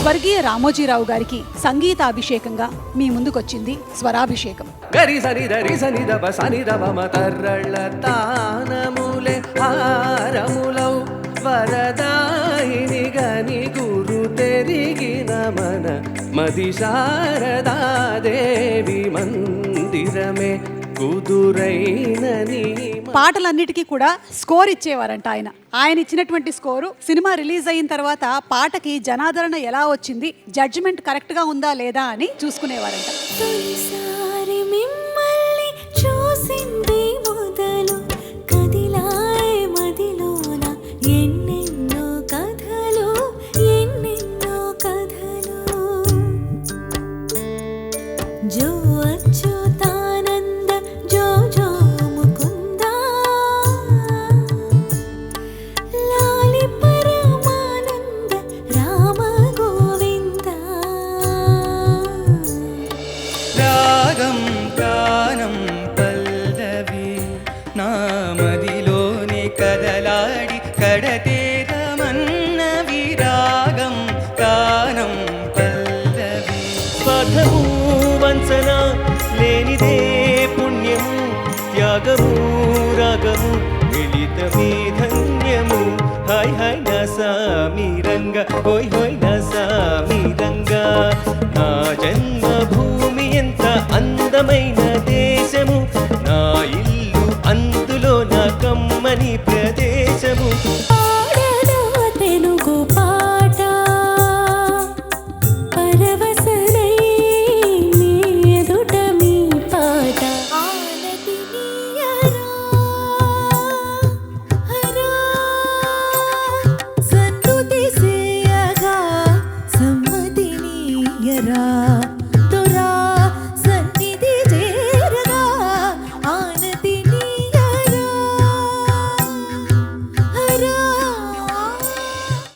స్వర్గీయ రామోజీరావు గారికి సంగీతాభిషేకంగా మీ ముందుకొచ్చింది స్వరాభిషేకం. గరి సని దరి సని దబ సని దబ మతర్రళ్ళ తానములే హారములౌ వరదాయిని గని గురు తెరిగిన మన మది శారదాదేవి మందిరమే కుదురైనని. పాటలన్నిటికీ కూడా స్కోర్ ఇచ్చేవారంట ఆయన. ఆయన ఇచ్చినటువంటి స్కోరు సినిమా రిలీజ్ అయిన తర్వాత పాటకి జనాదరణ ఎలా వచ్చింది, జడ్జిమెంట్ కరెక్ట్ గా ఉందా లేదా అని చూసుకునేవారంట. మదిలోని కదలాడి కడతేరమన్న విరాగం కానం పల్లవి. పథము వంచన లేనిదే పుణ్యము, త్యాగము రాగము మిళితమే ధన్యము. హాయ్ హాయ్ నసామి రంగ, హోయ్ హోయ్ నసామి రంగ. నా జన్మభూమి ఎంత అందమైన